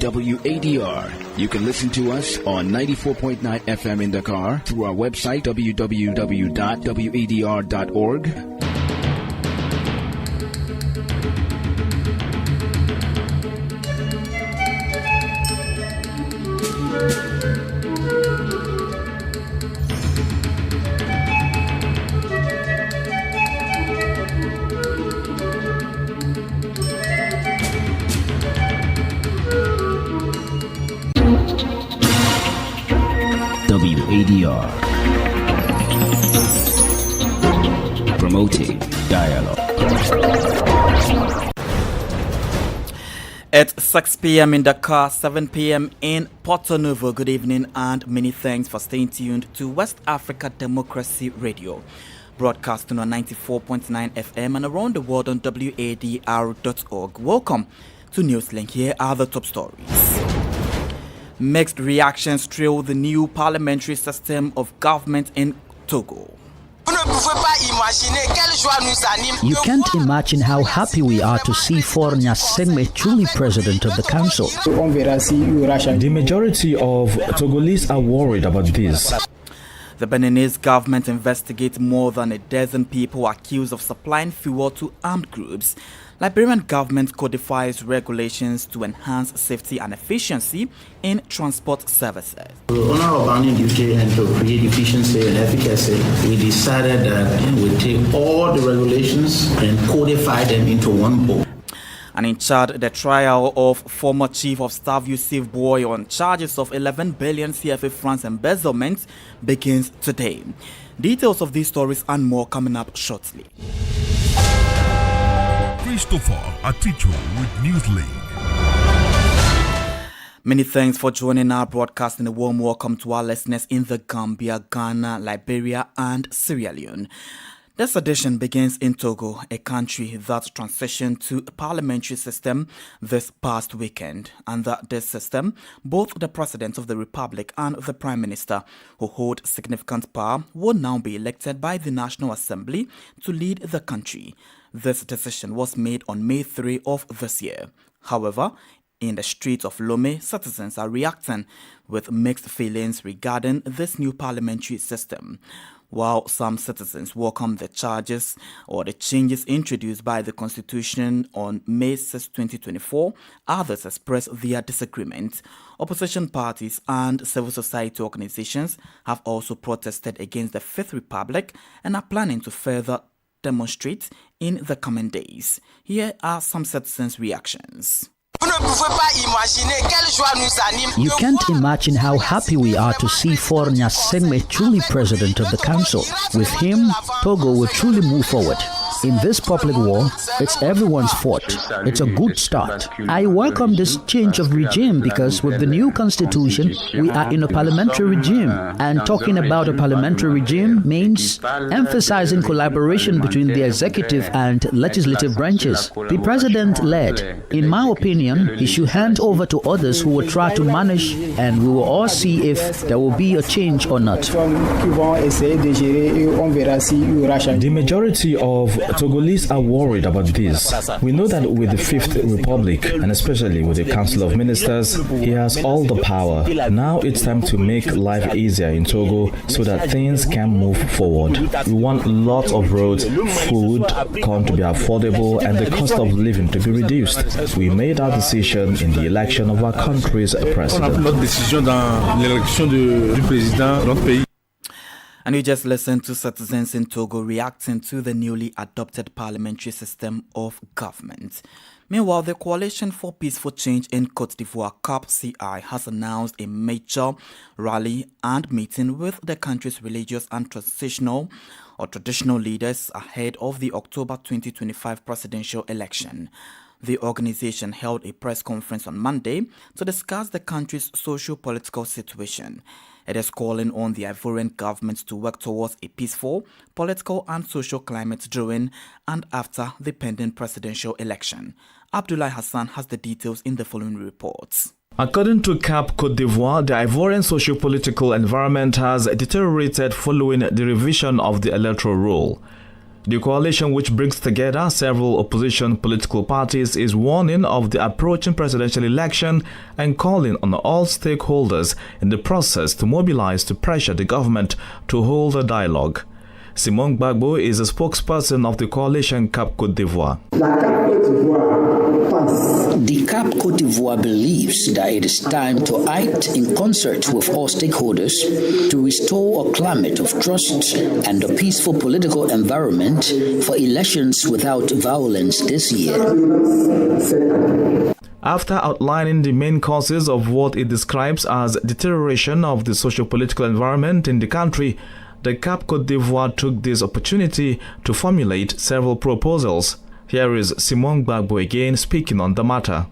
WADR. You can listen to us on 94.9 FM in Dakar through our website www.wadr.org. WADR, promoting dialogue. It's 6 p.m. in Dakar, 7 p.m. in Porto Novo. Good evening and many thanks for staying tuned to West Africa Democracy Radio, broadcasting on 94.9 FM and around the world on wadr.org. Welcome to Newslink. Here are the top stories. Mixed reactions trail the new parliamentary system of government in Togo. You can't imagine how happy we are to see foreigner Segme truly president of the council. The majority of Togolese are worried about this. The Beninese government investigates more than a dozen people accused of supplying fuel to armed groups. Liberian government codifies regulations to enhance safety and efficiency in transport services. On our bounding duty and to create efficiency and efficacy, we decided that we take all the regulations and codify them into one book. And in Chad, the trial of former Chief of Staff Yusuf Boy on charges of 11 billion CFA francs embezzlement begins today. Details of these stories and more coming up shortly. Christopher Aticho with Newslink. Many thanks for joining our broadcast and a warm welcome to our listeners in the Gambia, Ghana, Liberia and Sierra Leone. This edition begins in Togo, a country that transitioned to a parliamentary system this past weekend. Under this system, both the President of the Republic and the Prime Minister, who hold significant power, will now be elected by the National Assembly to lead the country. This decision was made on May 3 of this year. However, in the streets of Lomé, citizens are reacting with mixed feelings regarding this new parliamentary system. While some citizens welcome the charges or the changes introduced by the Constitution on May 6, 2024, others express their disagreement. Opposition parties and civil society organizations have also protested against the Fifth Republic and are planning to further demonstrate in the coming days. Here are some citizens' reactions. You can't imagine how happy we are to see foreigner Segme truly president of the council. With him, Togo will truly move forward. In this public war, it's everyone's fault. It's a good start. I welcome this change of regime because with the new constitution, we are in a parliamentary regime. And talking about a parliamentary regime means emphasizing collaboration between the executive and legislative branches. The president led. In my opinion, he should hand over to others who will try to manage, and we will all see if there will be a change or not. The majority of Togolese are worried about this. We know that with the Fifth Republic, and especially with the Council of Ministers, he has all the power. Now it's time to make life easier in Togo so that things can move forward. We want lots of roads, food, corn to be affordable, and the cost of living to be reduced. We made our decision in the election of our country's president. And you just listened to citizens in Togo reacting to the newly adopted parliamentary system of government. Meanwhile, the Coalition for Peaceful Change in Côte d'Ivoire, CAP-CI, has announced a major rally and meeting with the country's religious and traditional leaders ahead of the October 2025 presidential election. The organization held a press conference on Monday to discuss the country's socio-political situation. It is calling on the Ivorian government to work towards a peaceful political and social climate during and after the pending presidential election. Abdoulaye Hassan has the details in the following reports. According to CAP Côte d'Ivoire, the Ivorian socio-political environment has deteriorated following the revision of the electoral roll. The coalition, which brings together several opposition political parties, is warning of the approaching presidential election and calling on all stakeholders in the process to mobilize to pressure the government to hold a dialogue. Simon Gbagbo is a spokesperson of the coalition Cap Côte d'Ivoire. The Cap Côte d'Ivoire believes that it is time to act in concert with all stakeholders to restore a climate of trust and a peaceful political environment for elections without violence this year. After outlining the main causes of what it describes as deterioration of the socio-political environment in the country, the Cap Côte d'Ivoire took this opportunity to formulate several proposals. Here is Simon Gbagbo again speaking on the matter.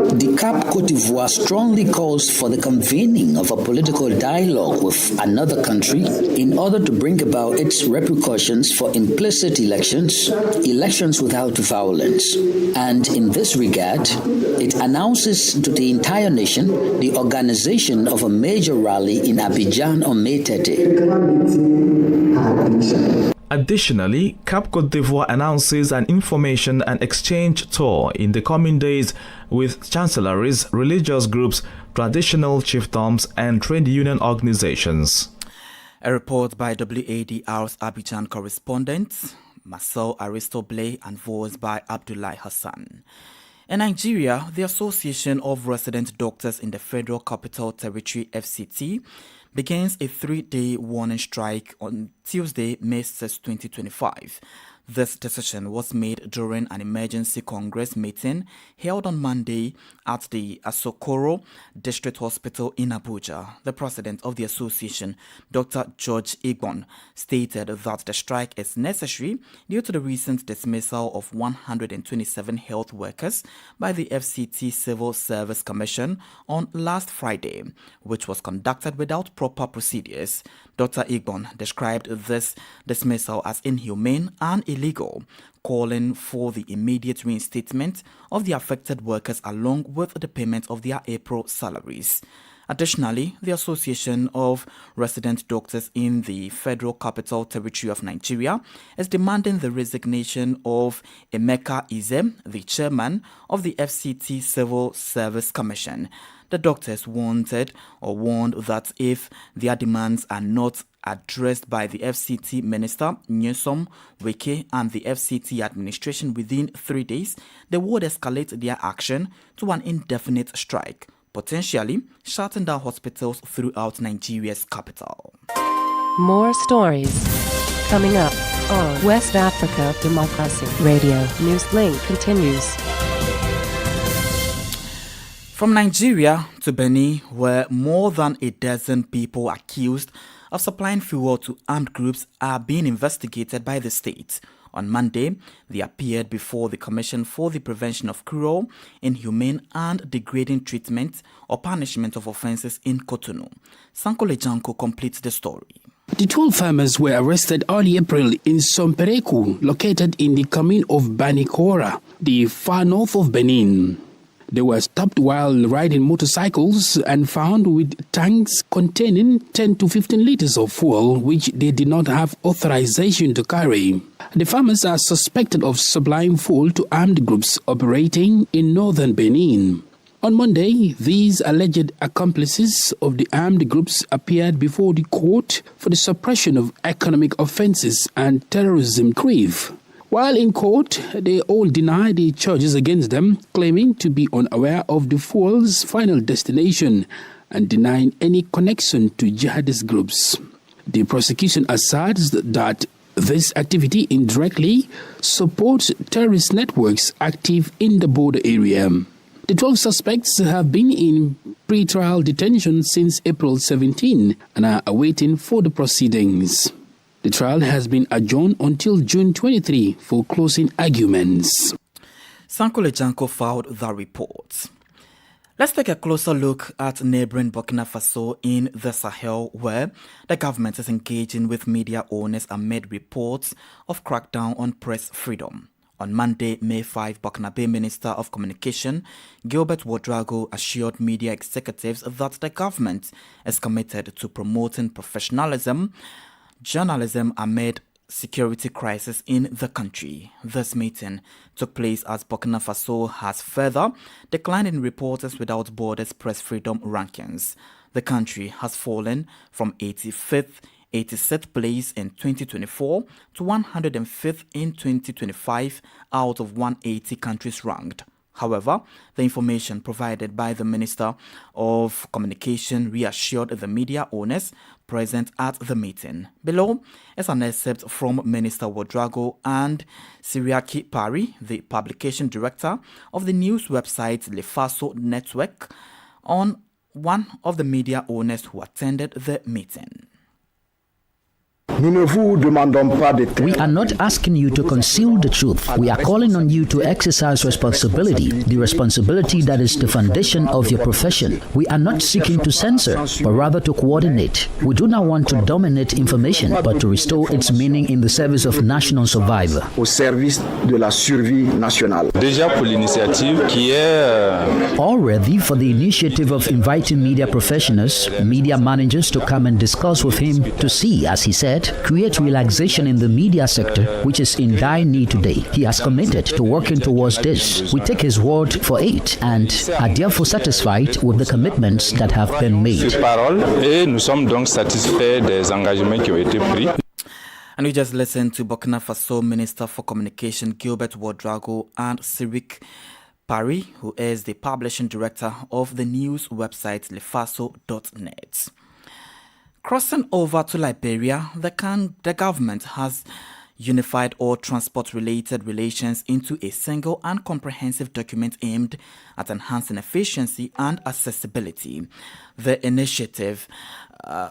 The Cap Côte d'Ivoire strongly calls for the convening of a political dialogue with another country in order to bring about its repercussions for implicit elections, elections without violence. And in this regard, it announces to the entire nation the organization of a major rally in Abidjan on May 30. Additionally, Cap Côte d'Ivoire announces an information and exchange tour in the coming days with chancelleries, religious groups, traditional chiefdoms, and trade union organizations. A report by WADR's Abidjan correspondent, Marcel Aristoble, and voice by Abdullahi Hassan. In Nigeria, the Association of Resident Doctors in the Federal Capital Territory, FCT, begins a 3-day warning strike on Tuesday, May 6, 2025. This decision was made during an emergency Congress meeting held on Monday at the Asokoro District Hospital in Abuja. The president of the association, Dr. George Igbon, stated that the strike is necessary due to the recent dismissal of 127 health workers by the FCT Civil Service Commission on last Friday, which was conducted without proper procedures. Dr. Igbon described this dismissal as inhumane and illegal, calling for the immediate reinstatement of the affected workers along with the payment of their April salaries. Additionally, the Association of Resident Doctors in the Federal Capital Territory of Nigeria is demanding the resignation of Emeka Ize, the chairman of the FCT Civil Service Commission. The doctors warned that if their demands are not addressed by the FCT Minister, Newslink, Wike, and the FCT administration within 3 days, they would escalate their action to an indefinite strike, potentially shutting down hospitals throughout Nigeria's capital. More stories coming up on West Africa Democracy Radio. Newslink continues. From Nigeria to Benin, where more than a dozen people accused of supplying fuel to armed groups are being investigated by the state. On Monday, they appeared before the Commission for the Prevention of Cruel, Inhumane and Degrading Treatment or Punishment of Offences in Cotonou. Sankole Janko completes the story. The 12 farmers were arrested early April in Sompereku, located in the commune of Banikora, the far north of Benin. They were stopped while riding motorcycles and found with tanks containing 10 to 15 liters of fuel, which they did not have authorization to carry. The farmers are suspected of supplying fuel to armed groups operating in northern Benin. On Monday, these alleged accomplices of the armed groups appeared before the court for the suppression of economic offenses and terrorism grief. While in court, they all denied the charges against them, claiming to be unaware of the fuel's final destination and denying any connection to jihadist groups. The prosecution asserts that this activity indirectly supports terrorist networks active in the border area. The 12 suspects have been in pre-trial detention since April 17 and are awaiting further proceedings. The trial has been adjourned until June 23 for closing arguments. Sankole Janko filed the report. Let's take a closer look at neighboring Burkina Faso in the Sahel, where the government is engaging with media owners amid reports of crackdown on press freedom. On Monday, May 5, Burkinabe Minister of Communication, Gilbert Wadr assured media executives that the government is committed to promoting professionalism, journalism amid security crisis in the country. This meeting took place as Burkina Faso has further declined in Reporters Without Borders press freedom rankings. The country has fallen from 86th place in 2024 to 105th in 2025 out of 180 countries ranked. However, the information provided by the Minister of Communication reassured the media owners present at the meeting. Below is an excerpt from Minister Wadr and Siriaki Pari, the publication director of the news website Le Faso Network, on one of the media owners who attended the meeting. We are not asking you to conceal the truth. We are calling on you to exercise responsibility, the responsibility that is the foundation of your profession. We are not seeking to censor, but rather to coordinate. We do not want to dominate information, but to restore its meaning in the service of national survival. Au service de la survie nationale. Déjà pour l'initiative qui est already for the initiative of inviting media professionals, media managers to come and discuss with him to see, as he said, create relaxation in the media sector, which is in dire need today. He has committed to working towards this. We take his word for it and are therefore satisfied with the commitments that have been made. Et nous sommes donc satisfaits des engagements qui ont été pris. And we just listened to Burkina Faso Minister for Communication Gilbert Wadr and Sirik Pari, who is the publishing director of the news website lefaso.net. Crossing over to Liberia, the government has unified all transport-related relations into a single and comprehensive document aimed at enhancing efficiency and accessibility. The initiative,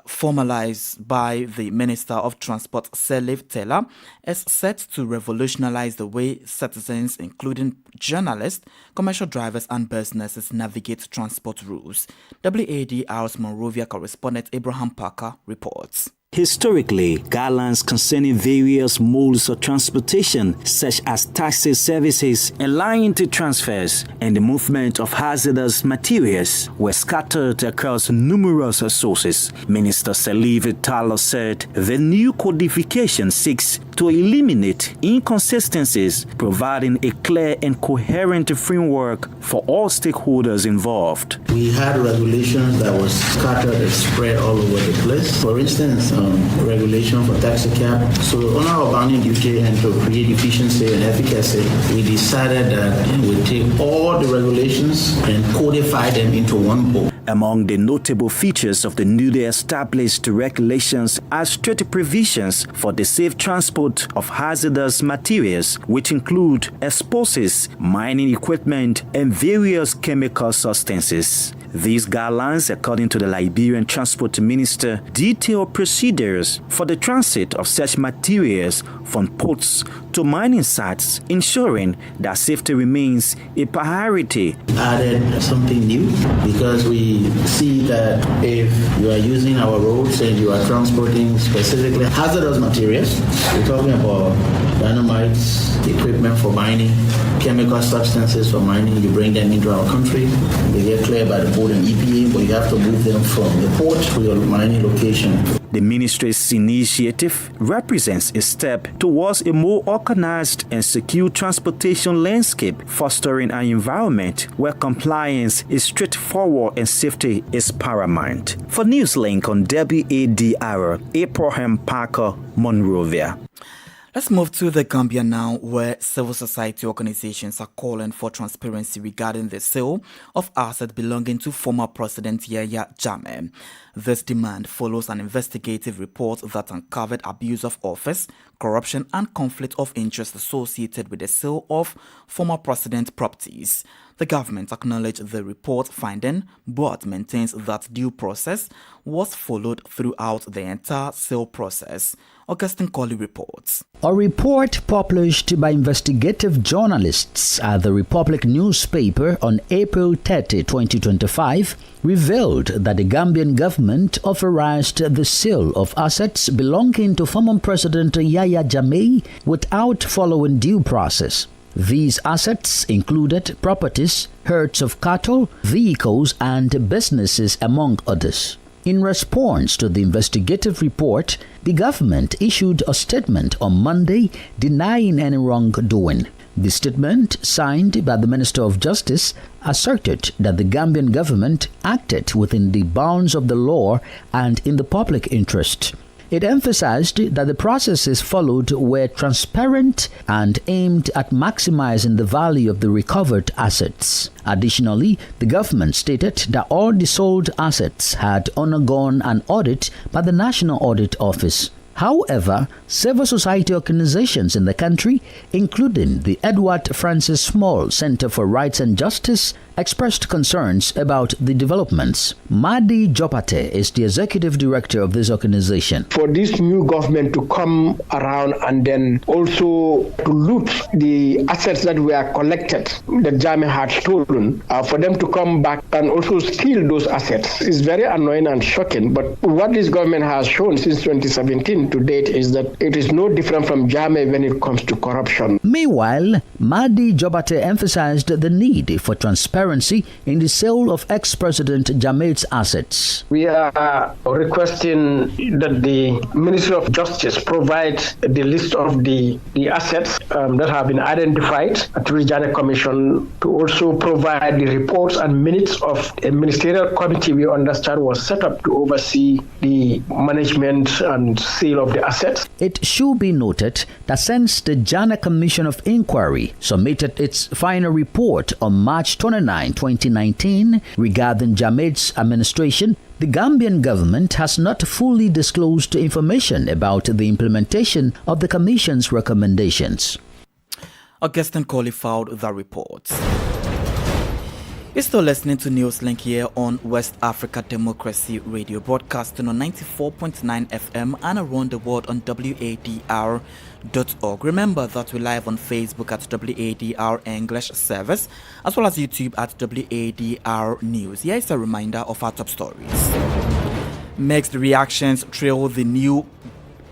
formalized by the Minister of Transport, Salif Taylor, is set to revolutionize the way citizens, including journalists, commercial drivers and businesses, navigate transport routes. WADR's Monrovia correspondent Abraham Parker reports. Historically, guidelines concerning various modes of transportation, such as taxi services and line transfers and the movement of hazardous materials, were scattered across numerous sources. Minister Salif Taylor said the new codification seeks to eliminate inconsistencies, providing a clear and coherent framework for all stakeholders involved. We had regulations that was scattered and spread all over the place. For instance, regulation for taxi cab. So on our bounding duty and to create efficiency and efficacy, we decided that we take all the regulations and codify them into one book. Among the notable features of the newly established regulations are strict provisions for the safe transport of hazardous materials, which include explosives, mining equipment, and various chemical substances. These guidelines, according to the Liberian Transport Minister, detail procedures for the transit of such materials from ports to mining sites, ensuring that safety remains a priority. Added something new because we see that if you are using our roads and you are transporting specifically hazardous materials, we're talking about dynamites, equipment for mining, chemical substances for mining, you bring them into our country, they get cleared by the port and EPA, but you have to move them from the port to your mining location. The ministry's initiative represents a step towards a more organized and secure transportation landscape, fostering an environment where compliance is straightforward and safety is paramount. For Newslink on WADR, Abraham Parker, Monrovia. Let's move to the Gambia now, where civil society organizations are calling for transparency regarding the sale of assets belonging to former President Yahya Jammeh. This demand follows an investigative report that uncovered abuse of office, corruption, and conflict of interest associated with the sale of former president properties. The government acknowledged the report finding, but maintains that due process was followed throughout the entire sale process. Augustine Colley reports. A report published by investigative journalists at the Republic newspaper on April 30, 2025, revealed that the Gambian government authorized the sale of assets belonging to former President Yahya Jammeh without following due process. These assets included properties, herds of cattle, vehicles, and businesses, among others. In response to the investigative report, the government issued a statement on Monday denying any wrongdoing. The statement, signed by the Minister of Justice, asserted that the Gambian government acted within the bounds of the law and in the public interest. It emphasized that the processes followed were transparent and aimed at maximizing the value of the recovered assets. Additionally, the government stated that all the sold assets had undergone an audit by the National Audit Office. However, civil society organizations in the country, including the Edward Francis Small Center for Rights and Justice, expressed concerns about the developments. Madi Jopate is the executive director of this organization. For this new government to come around and then also to loot the assets that were collected, that Jammeh had stolen, for them to come back and also steal those assets is very annoying and shocking. But what this government has shown since 2017 to date is that it is no different from Jammeh when it comes to corruption. Meanwhile, Madi Jobate emphasized the need for transparency in the sale of ex-President Jammeh's assets. We are requesting that the Ministry of Justice provide the list of the assets that have been identified at the Jammeh Commission, to also provide the reports and minutes of a ministerial committee we understand was set up to oversee the management and sale of the assets. It should be noted that since the Jammeh Commission of Inquiry submitted its final report on March 29, 2019 regarding Jammeh's administration, the Gambian government has not fully disclosed information about the implementation of the Commission's recommendations. Augustine Colley filed the report. You're still listening to Newslink here on West Africa Democracy Radio, broadcasting on 94.9 FM and around the world on WADR.org. Remember that we're live on Facebook at WADR English Service, as well as YouTube at WADR News. Here is a reminder of our top stories. Mixed reactions trail the new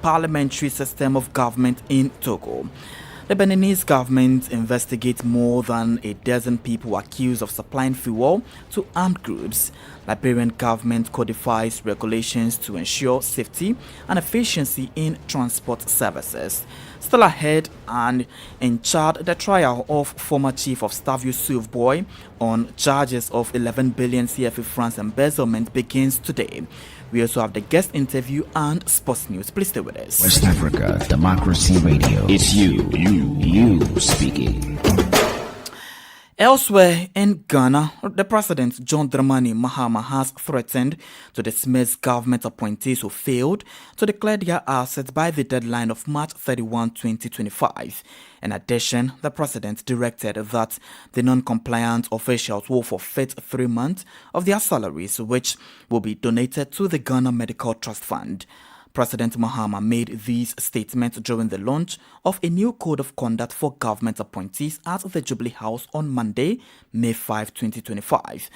parliamentary system of government in Togo. The Beninese government investigates more than a dozen people accused of supplying fuel to armed groups. Liberian government codifies regulations to ensure safety and efficiency in transport services. Still ahead and in Chad, the trial of former Chief of Staff Yusuf Boy on charges of 11 billion CFA francs embezzlement begins today. We also have the guest interview and sports news. Please stay with us. West Africa Democracy Radio. It's you speaking. Elsewhere in Ghana, the President John Dramani Mahama has threatened to dismiss government appointees who failed to declare their assets by the deadline of March 31, 2025. In addition, the President directed that the non-compliant officials will forfeit 3 months of their salaries, which will be donated to the Ghana Medical Trust Fund. President Mahama made these statements during the launch of a new code of conduct for government appointees at the Jubilee House on Monday, May 5, 2025.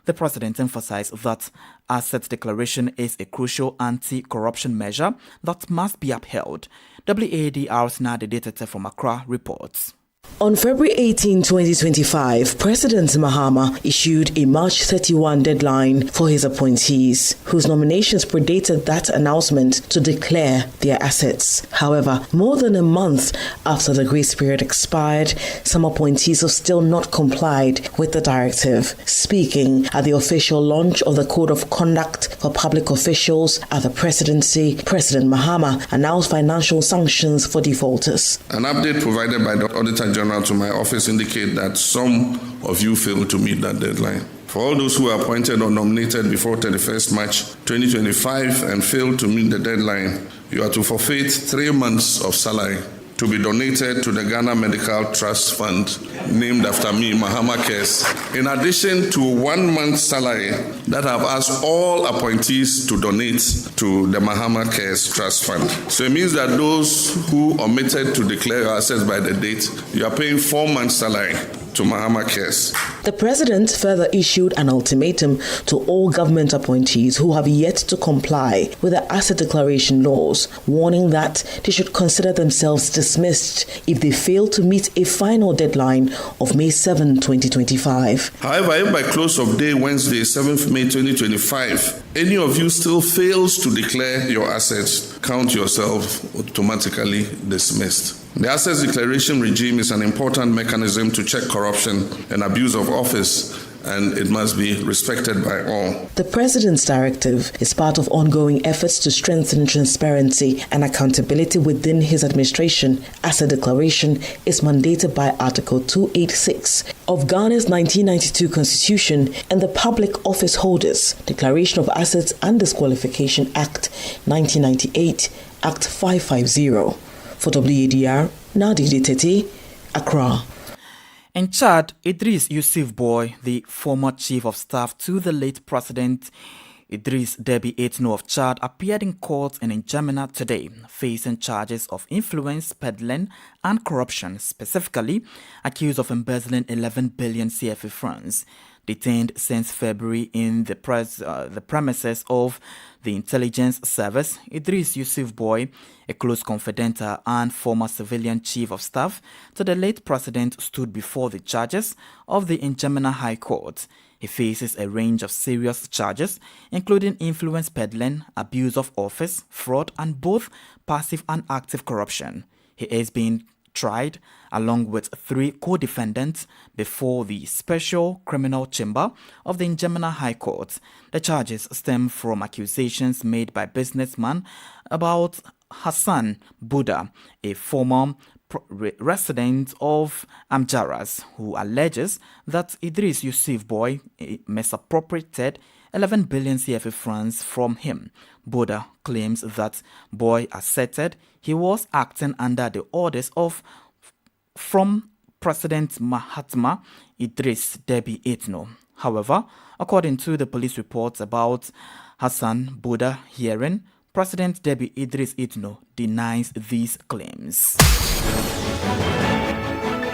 The president emphasized that asset declaration is a crucial anti-corruption measure that must be upheld. WADR's Nadi Detective from Accra reports. On February 18, 2025, President Mahama issued a March 31 deadline for his appointees, whose nominations predated that announcement to declare their assets. However, more than a month after the grace period expired, some appointees have still not complied with the directive. Speaking at the official launch of the Code of Conduct for Public Officials at the presidency, President Mahama announced financial sanctions for defaulters. An update provided by the Auditor General to my office indicate that some of you failed to meet that deadline. For all those who were appointed or nominated before 31st March 2025 and failed to meet the deadline, you are to forfeit 3 months of salary to be donated to the Ghana Medical Trust Fund, named after me, Mahama Cares, in addition to 1 month's salary that I've asked all appointees to donate to the Mahama Cares Trust Fund. So it means that those who omitted to declare your assets by the date, you are paying 4 months' salary to Mahama cares. The president further issued an ultimatum to all government appointees who have yet to comply with the asset declaration laws, warning that they should consider themselves dismissed if they fail to meet a final deadline of May 7, 2025. However, if by close of day Wednesday, 7th May 2025, any of you still fails to declare your assets, count yourself automatically dismissed. The Assets Declaration regime is an important mechanism to check corruption and abuse of office, and it must be respected by all. The President's directive is part of ongoing efforts to strengthen transparency and accountability within his administration. Asset Declaration is mandated by Article 286 of Ghana's 1992 Constitution and the Public Office Holders Declaration of Assets and Disqualification Act 1998, Act 550. For WADR, Nadi Tete, Accra. In Chad, Idris Yusuf Boy, the former chief of staff to the late President Idris Deby Itno of Chad, appeared in court in N'Djamena today, facing charges of influence peddling and corruption, specifically accused of embezzling 11 billion CFA francs. Detained since February in the premises of the intelligence service, Idris Yusuf Boy, a close confidant and former civilian chief of staff to the late president, stood before the judges of the N'Djamena High Court. He faces a range of serious charges, including influence peddling, abuse of office, fraud, and both passive and active corruption. He is being tried along with 3 co-defendants before the Special Criminal Chamber of the N'Djamena High Court. The charges stem from accusations made by businessman about Hassan Buda, a former resident of Amjaras, who alleges that Idris Yusuf Boy misappropriated 11 billion CFA francs from him. Buda claims that Boy asserted he was acting under the orders from President Mahatma Idris Deby Itno. However, according to the police reports about Hassan Buda hearing, President Deby Idris Itno denies these claims.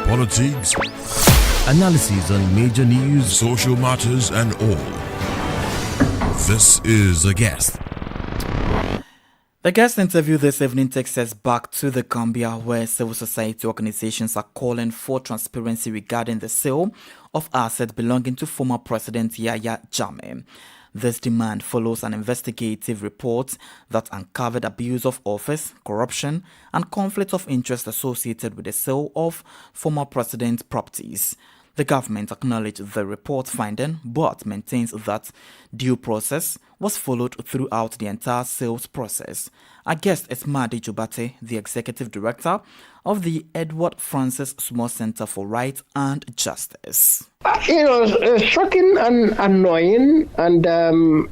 Politics, analysis on major news, social matters, and all. This is A Guest. The guest interview this evening takes us back to the Gambia, where civil society organizations are calling for transparency regarding the sale of assets belonging to former President Yahya Jammeh. This demand follows an investigative report that uncovered abuse of office, corruption, and conflict of interest associated with the sale of former president's properties. The government acknowledged the report finding, but maintains that due process was followed throughout the entire sales process. Our guest is Madi Jubate, the executive director of the Edward Francis Small Center for Rights and Justice. Shocking and annoying, and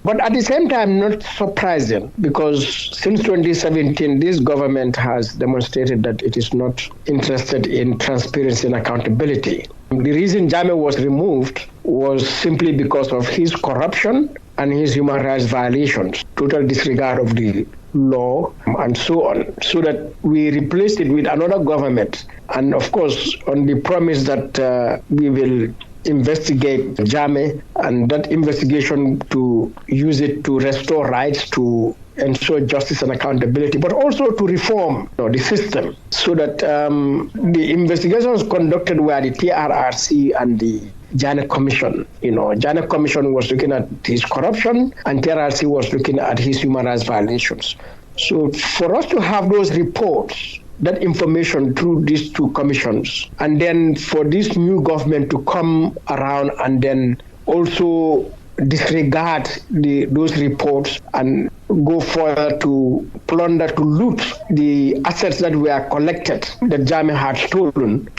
but at the same time not surprising, because since 2017 this government has demonstrated that it is not interested in transparency and accountability. The reason Jammeh was removed was simply because of his corruption and his human rights violations, total disregard of the law and so on, so that we replaced it with another government, and of course on the promise that we will investigate Jammeh, and that investigation to use it to restore rights, to ensure justice and accountability, but also to reform the system, so that the investigations conducted were the TRRC and the Janet Commission. Janet Commission was looking at his corruption, and TRRC was looking at his human rights violations. So for us to have those reports, that information through these 2 commissions, and then for this new government to come around and then also disregard those reports and go further to plunder, to loot the assets that were collected, that Jammeh had stolen,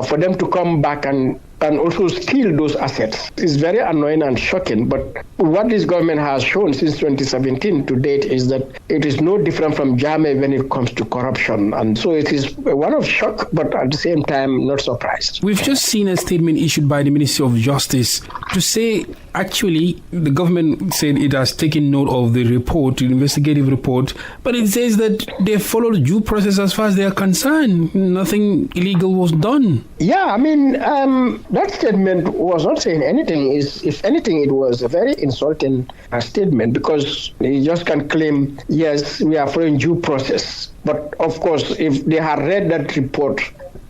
for them to come back and also steal those assets is very annoying and shocking. But what this government has shown since 2017 to date is that it is no different from Jammeh when it comes to corruption. And so it is one of shock, but at the same time, not surprised. We've just seen a statement issued by the Ministry of Justice to say, actually, the government said it has taken note of the report, the investigative report, but it says that they followed due process as far as they are concerned. Nothing illegal was done. Yeah, I mean, that statement was not saying anything. If anything, it was a very insulting statement, because they just can claim, yes, we are following due process. But of course, if they had read that report,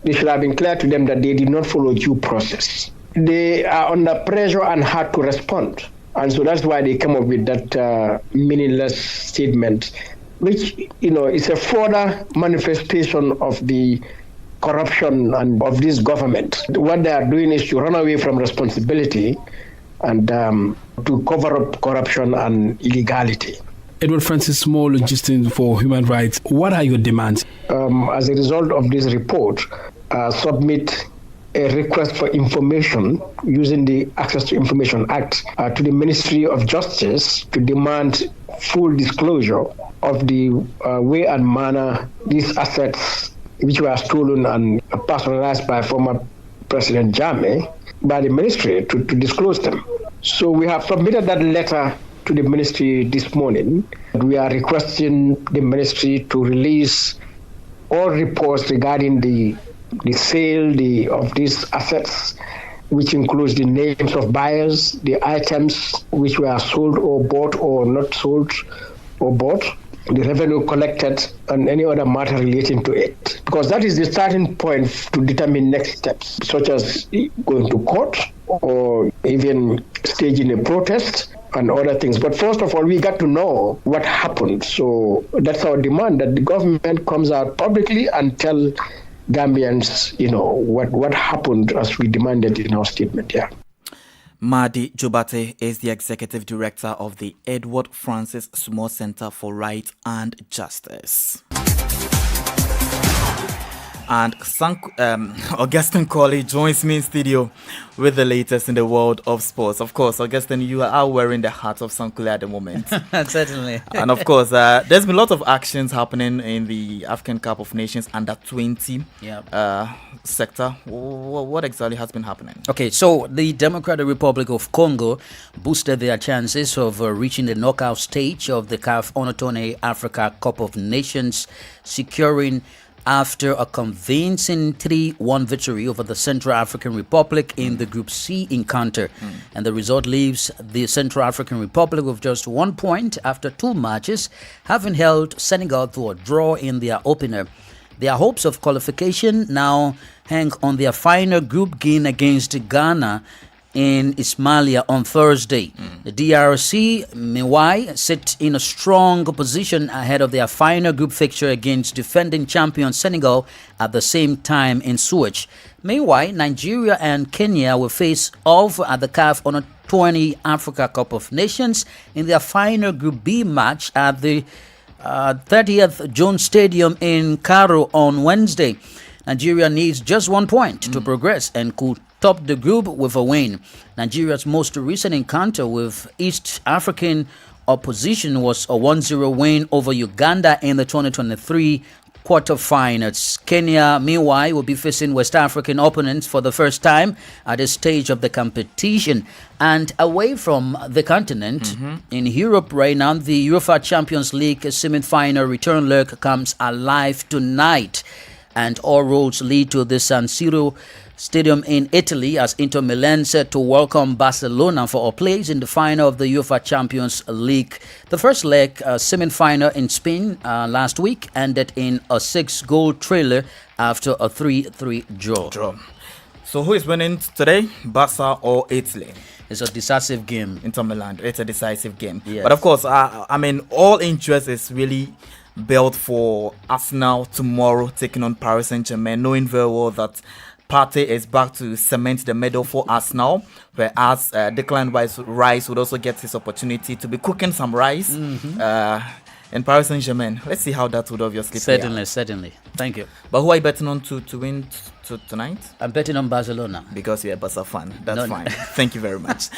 it should have been clear to them that they did not follow due process. They are under pressure and had to respond. And so that's why they came up with that meaningless statement, which, is a further manifestation of the corruption and of this government. What they are doing is to run away from responsibility and to cover up corruption and illegality. Edward Francis Small, Logistics for Human Rights, what are your demands? As a result of this report, submit a request for information using the Access to Information Act to the Ministry of Justice to demand full disclosure of the way and manner these assets, which were stolen and personalized by former President Jammeh, by the ministry to disclose them. So we have submitted that letter to the ministry this morning. We are requesting the ministry to release all reports regarding the sale of these assets, which includes the names of buyers, the items which were sold or bought or not sold or bought, the revenue collected, and any other matter relating to it. Because that is the starting point to determine next steps, such as going to court or even staging a protest and other things. But first of all, we got to know what happened. So that's our demand, that the government comes out publicly and tell Gambians, what happened as we demanded in our statement. Yeah. Madi Jobate is the executive director of the Edward Francis Small Center for Right and Justice. And Augustine Colley joins me in studio with the latest in the world of sports. Of course, Augustine, you are wearing the hat of Sankule at the moment. Certainly. And of course, there's been a lot of actions happening in the African Cup of Nations under 20 sector. What exactly has been happening? Okay, so the Democratic Republic of Congo boosted their chances of reaching the knockout stage of the CAF Under 20 Africa Cup of Nations, securing after a convincing 3-1 victory over the Central African Republic in the Group C encounter. And the result leaves the Central African Republic with just 1 point after 2 matches, having held Senegal to a draw in their opener. Their hopes of qualification now hang on their final group game against Ghana in Ismailia on Thursday. The DRC, meanwhile, sit in a strong position ahead of their final group fixture against defending champion Senegal at the same time in Suez. Meanwhile, Nigeria and Kenya will face off at the CAF Under 20 Africa Cup of Nations in their final Group B match at the 30th June Stadium in Cairo on Wednesday. Nigeria needs just 1 point to progress and could top the group with a win. Nigeria's most recent encounter with East African opposition was a 1-0 win over Uganda in the 2023 quarterfinals. Kenya, meanwhile, will be facing West African opponents for the first time at this stage of the competition. And away from the continent, in Europe right now, the UEFA Champions League semi-final return leg comes alive tonight. And all roads lead to the San Siro Stadium in Italy as Inter Milan set to welcome Barcelona for a place in the final of the UEFA Champions League. The first leg, semi-final in Spain last week, ended in a 6-goal thriller after a 3-3 draw. So who is winning today, Barca or Italy? It's a decisive game. Inter Milan, it's a decisive game. Yes. But of course, all interest is really built for Arsenal tomorrow, taking on Paris Saint-Germain, knowing very well that Partey is back to cement the medal for Arsenal, whereas Declan Rice would also get his opportunity to be cooking some rice in Paris Saint-Germain. Let's see how that would obviously play out. Certainly. Thank you. But who are you betting on to win tonight? I'm betting on Barcelona. Because you're a Barca fan. That's fine. Thank you very much.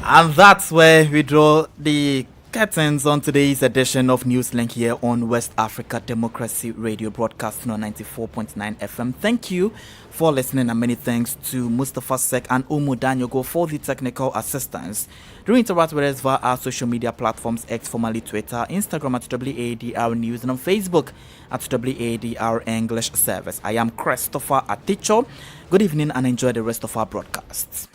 And that's where we draw the Curtains on today's edition of Newslink here on West Africa Democracy Radio, broadcasting on 94.9 FM. Thank you for listening, and many thanks to Mustafa Sek and Umu Danyogo for the technical assistance. Do interact with us via our social media platforms, X formerly Twitter, Instagram at WADR News, and on Facebook at WADR English Service. I am Christopher Aticho. Good evening and enjoy the rest of our broadcasts.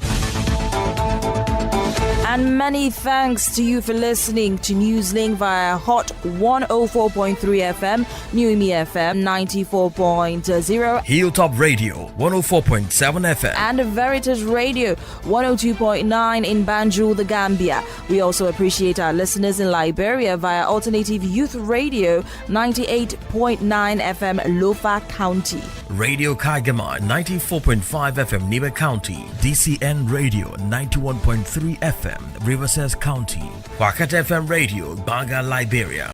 And many thanks to you for listening to Newslink via Hot 104.3 FM, Newmi FM 94.0, Hilltop Radio 104.7 FM, and Veritas Radio 102.9 in Banjul, the Gambia. We also appreciate our listeners in Liberia via Alternative Youth Radio 98.9 FM, Lofa County. Radio Kagama 94.5 FM, Nibe County, DCN Radio 91.3 FM, Riverside County, Wakat FM Radio, Baga, Liberia.